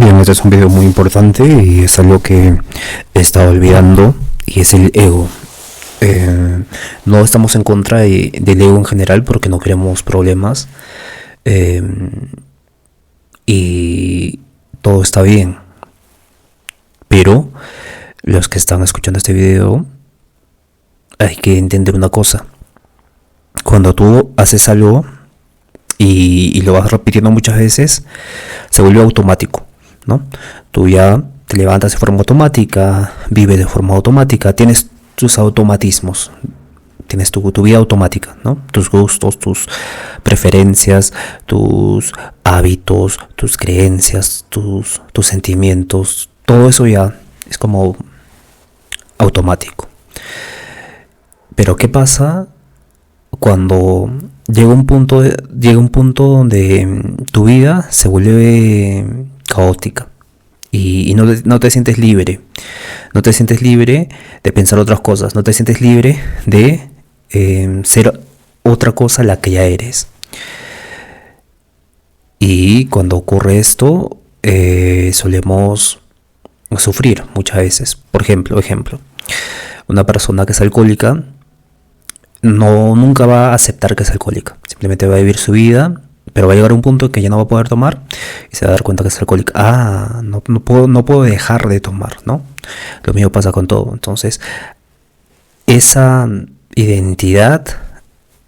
Bien, este es un video muy importante y es algo que he estado olvidando y es el ego. No estamos en contra del ego en general porque no queremos problemas eh, y todo está bien. Pero los que están escuchando este video hay que entender una cosa. Cuando tú haces algo y lo vas repitiendo muchas veces, se vuelve automático, ¿no? Tú ya te levantas de forma automática, vives de forma automática, tienes tus automatismos, tienes tu vida automática, ¿no? Tus gustos, tus preferencias, tus hábitos, tus creencias, tus sentimientos, todo eso ya es como automático. Pero ¿qué pasa cuando llega un punto donde tu vida se vuelve caótica y no te sientes libre? No te sientes libre de pensar otras cosas, no te sientes libre de ser otra cosa la que ya eres. Y cuando ocurre esto, solemos sufrir muchas veces. Por ejemplo, una persona que es alcohólica nunca va a aceptar que es alcohólica. Simplemente va a vivir su vida, pero va a llegar a un punto en que ya no va a poder tomar y se va a dar cuenta que es alcohólica. No puedo dejar de tomar, ¿no? Lo mismo pasa con todo. Entonces, esa identidad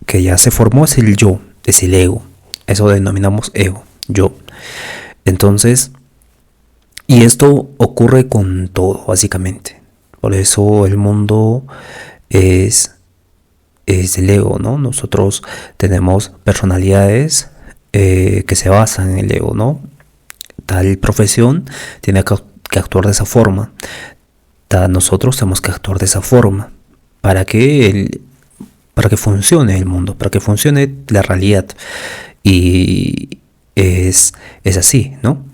que ya se formó es el yo, es el ego. Eso denominamos ego, yo. Entonces, y esto ocurre con todo, básicamente. Por eso el mundo es el ego, ¿no? Nosotros tenemos personalidades que se basan en el ego, ¿no? Tal profesión tiene que actuar de esa forma. Nosotros tenemos que actuar de esa forma para que funcione el mundo, para que funcione la realidad. Y es así, ¿no?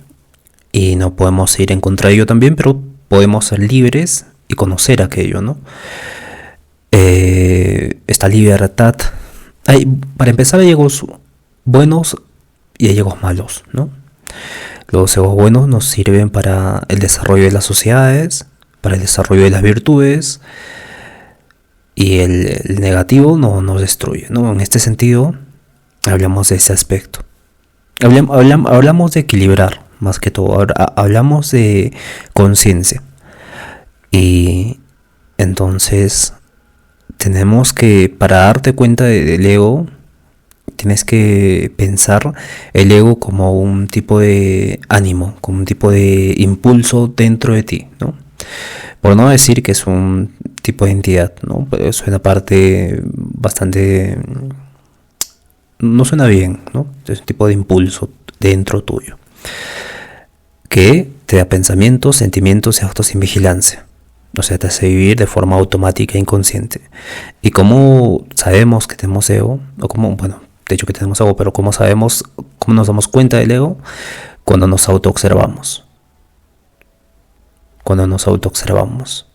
Y no podemos ir en contra de ello también, pero podemos ser libres y conocer aquello, ¿no? Esta libertad. Para empezar, hay egos buenos y hay egos malos, ¿no? Los egos buenos nos sirven para el desarrollo de las sociedades, para el desarrollo de las virtudes, y el negativo nos destruye, ¿no? En este sentido, hablamos de ese aspecto. Hablamos de equilibrar, más que todo. Hablamos de conciencia. Y entonces tenemos que, para darte cuenta del ego, tienes que pensar el ego como un tipo de ánimo, como un tipo de impulso dentro de ti, ¿no? Por no decir que es un tipo de entidad, ¿no? Pero es una parte bastante... no suena bien, ¿no? Es un tipo de impulso dentro tuyo que te da pensamientos, sentimientos y actos sin vigilancia. O sea, te hace vivir de forma automática e inconsciente. ¿Y cómo sabemos que tenemos ego? O cómo, bueno, de hecho que tenemos ego, pero ¿cómo sabemos, cómo nos damos cuenta del ego? Cuando nos autoobservamos. Cuando nos autoobservamos.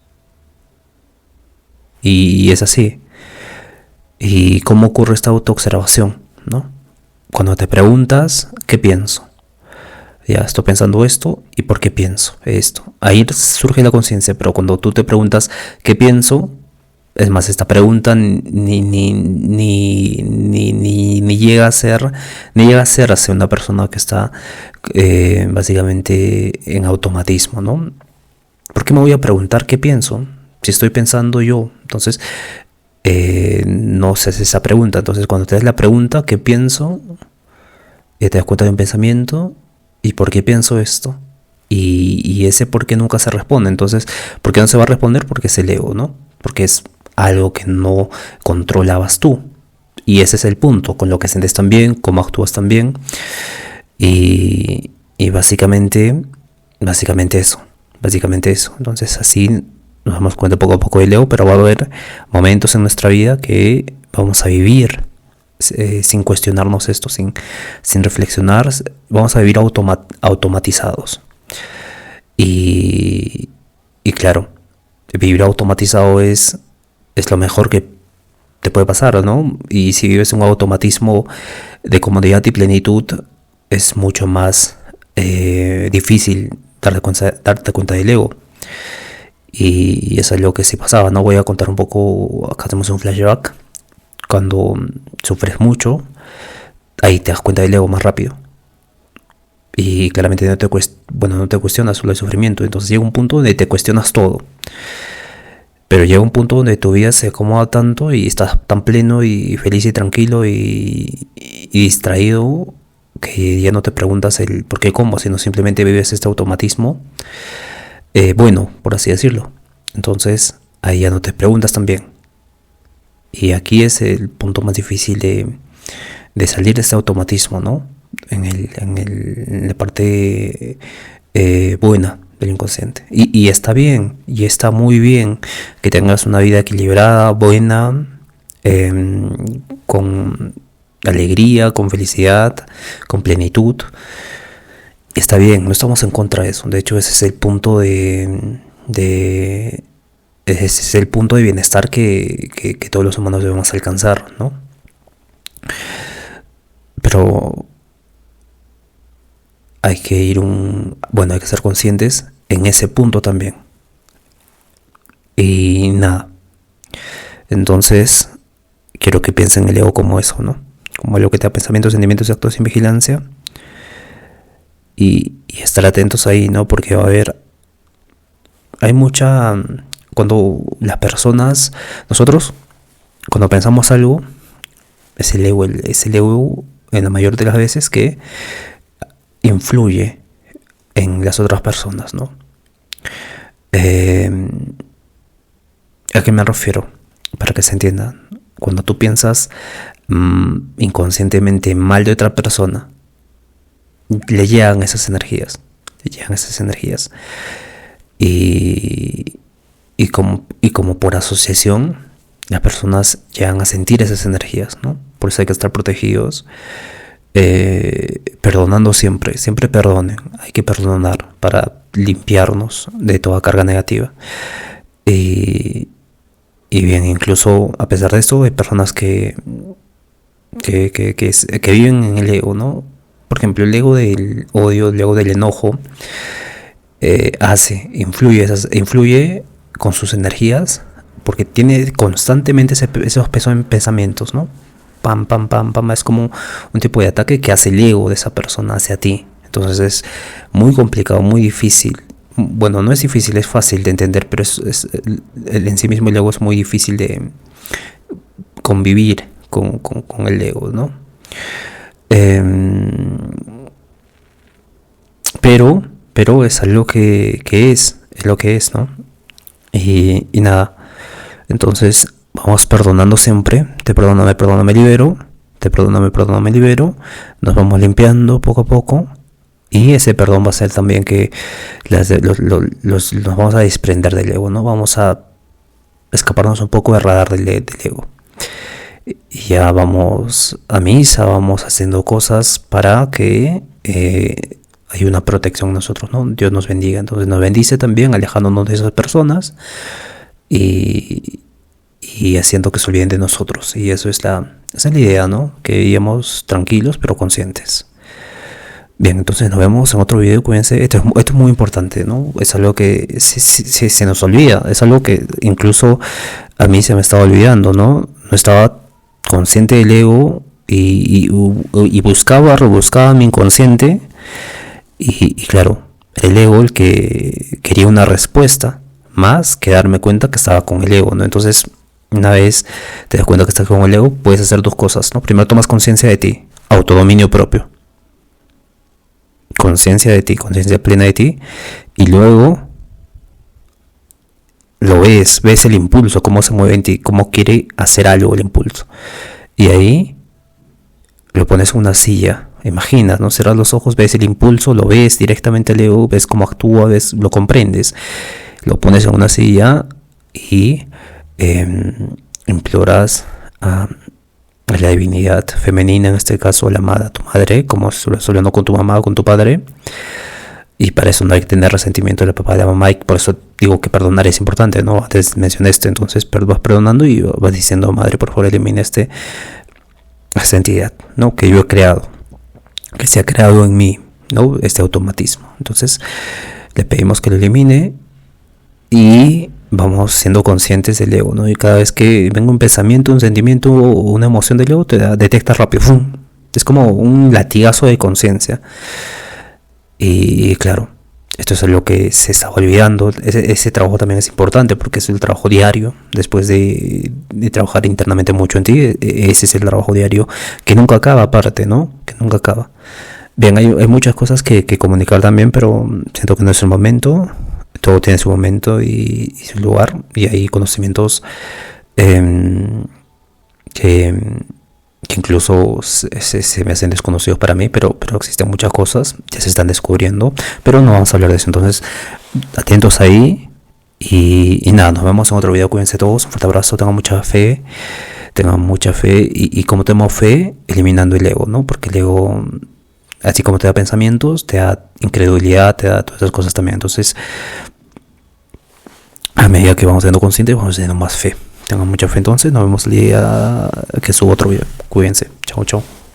Y es así. ¿Y cómo ocurre esta autoobservación, no? Cuando te preguntas, ¿qué pienso? Ya estoy pensando esto, ¿y por qué pienso esto? Ahí surge la conciencia, pero cuando tú te preguntas ¿qué pienso? Es más, esta pregunta ni llega a ser hacia una persona que está básicamente en automatismo, ¿no? ¿Por qué me voy a preguntar qué pienso? Si estoy pensando yo, entonces no se hace esa pregunta. Entonces cuando te das la pregunta ¿qué pienso? Te das cuenta de un pensamiento. ¿Y por qué pienso esto? Y ese por qué nunca se responde. Entonces, ¿por qué no se va a responder? Porque es el ego, ¿no? Porque es algo que no controlabas tú. Y ese es el punto, con lo que sientes también, cómo actúas también. Y básicamente eso. Básicamente eso. Entonces, así nos damos cuenta poco a poco del ego, pero va a haber momentos en nuestra vida que vamos a vivir sin cuestionarnos esto, sin reflexionar, vamos a vivir automatizados. Y claro, vivir automatizado es lo mejor que te puede pasar, ¿no? Y si vives un automatismo de comodidad y plenitud, es mucho más difícil darte cuenta del ego. Y eso es lo que sí pasaba, ¿no? Voy a contar un poco, acá tenemos un flashback. Cuando sufres mucho, ahí te das cuenta del ego más rápido. Y claramente no te cuestionas solo el sufrimiento. Entonces llega un punto donde te cuestionas todo. Pero llega un punto donde tu vida se acomoda tanto y estás tan pleno y feliz y tranquilo y distraído, que ya no te preguntas el por qué, cómo, sino simplemente vives este automatismo, bueno, por así decirlo. Entonces ahí ya no te preguntas también. Y aquí es el punto más difícil de salir de este automatismo, ¿no? En la parte buena del inconsciente. Y está bien, y está muy bien que tengas una vida equilibrada, buena, con alegría, con felicidad, con plenitud. Y está bien, no estamos en contra de eso. De hecho, ese es el punto ese es el punto de bienestar que todos los humanos debemos alcanzar, ¿no? Pero hay que hay que ser conscientes en ese punto también. Y nada. Entonces, quiero que piensen en el ego como eso, ¿no? Como algo que te da pensamientos, sentimientos y actos sin vigilancia. Y estar atentos ahí, ¿no? Porque hay mucha... Cuando las personas, nosotros, cuando pensamos algo, es el ego en la mayor de las veces que influye en las otras personas, ¿no? ¿A qué me refiero? Para que se entienda. Cuando tú piensas inconscientemente mal de otra persona, le llegan esas energías. Y como por asociación, las personas llegan a sentir esas energías, ¿no? Por eso hay que estar protegidos, perdonando siempre perdonen. Hay que perdonar para limpiarnos de toda carga negativa. Y bien, incluso a pesar de esto, hay personas que viven en el ego, ¿no? Por ejemplo, el ego del odio, el ego del enojo, influye con sus energías, porque tiene constantemente esos pensamientos, ¿no? Pam, pam, pam, pam, es como un tipo de ataque que hace el ego de esa persona hacia ti. Entonces es muy complicado, muy difícil. Bueno, no es difícil, es fácil de entender, pero en sí mismo el ego es muy difícil de convivir con el ego, ¿no? Pero es algo que es lo que es, ¿no? Y nada, entonces vamos perdonando siempre. Te perdono, me libero. Te perdono, me libero. Nos vamos limpiando poco a poco. Y ese perdón va a ser también que nos vamos a desprender del ego, ¿no? Vamos a escaparnos un poco del radar del ego. Y ya vamos a misa, vamos haciendo cosas para que hay una protección en nosotros, ¿no? Dios nos bendiga. Entonces nos bendice también, alejándonos de esas personas y haciendo que se olviden de nosotros. Y esa es la idea, ¿no? Que vivamos tranquilos pero conscientes. Bien, entonces nos vemos en otro video. Cuídense. Esto es muy importante, ¿no? Es algo que se nos olvida. Es algo que incluso a mí se me estaba olvidando, ¿no? No estaba consciente del ego y rebuscaba mi inconsciente. Y claro, el ego, el que quería una respuesta, más que darme cuenta que estaba con el ego, ¿no? Entonces, una vez te das cuenta que estás con el ego, puedes hacer dos cosas, ¿no? Primero tomas conciencia de ti, autodominio propio. Conciencia de ti, conciencia plena de ti. Y luego lo ves el impulso, cómo se mueve en ti, cómo quiere hacer algo el impulso. Y ahí lo pones en una silla. Imaginas, ¿no? Cerras los ojos, ves el impulso, lo ves directamente al ego, ves cómo actúa, lo comprendes. Lo pones en una silla y imploras a la divinidad femenina, en este caso a la amada, tu madre, como estás hablando con tu mamá o con tu padre. Y para eso no hay que tener resentimiento de la papá y de la mamá, y por eso digo que perdonar es importante, ¿no? Antes mencioné esto, entonces vas perdonando y vas diciendo, madre, por favor, elimina esta entidad, ¿no? Que yo he creado, que se ha creado en mí, ¿no? Este automatismo. Entonces le pedimos que lo elimine y vamos siendo conscientes del ego, ¿no? Y cada vez que venga un pensamiento, un sentimiento o una emoción del ego, detecta rápido. ¡Fum! Es como un latigazo de conciencia. Y claro, esto es lo que se está olvidando. Ese trabajo también es importante porque es el trabajo diario. Después de trabajar internamente mucho en ti, ese es el trabajo diario que nunca acaba, aparte, ¿no? Que nunca acaba. Bien, hay muchas cosas que comunicar también, pero siento que no es el momento. Todo tiene su momento y su lugar. Y hay conocimientos que incluso se me hacen desconocidos para mí, pero existen muchas cosas, ya se están descubriendo, pero no vamos a hablar de eso. Entonces, atentos ahí y nada, nos vemos en otro video. Cuídense todos, un fuerte abrazo, tengan mucha fe y como tenemos fe, eliminando el ego, ¿no? Porque el ego, así como te da pensamientos, te da incredulidad, te da todas esas cosas también. Entonces, a medida que vamos siendo conscientes, vamos teniendo más fe. Tengan mucha fe entonces, nos vemos el día que subo otro video. Cuídense, chao chao.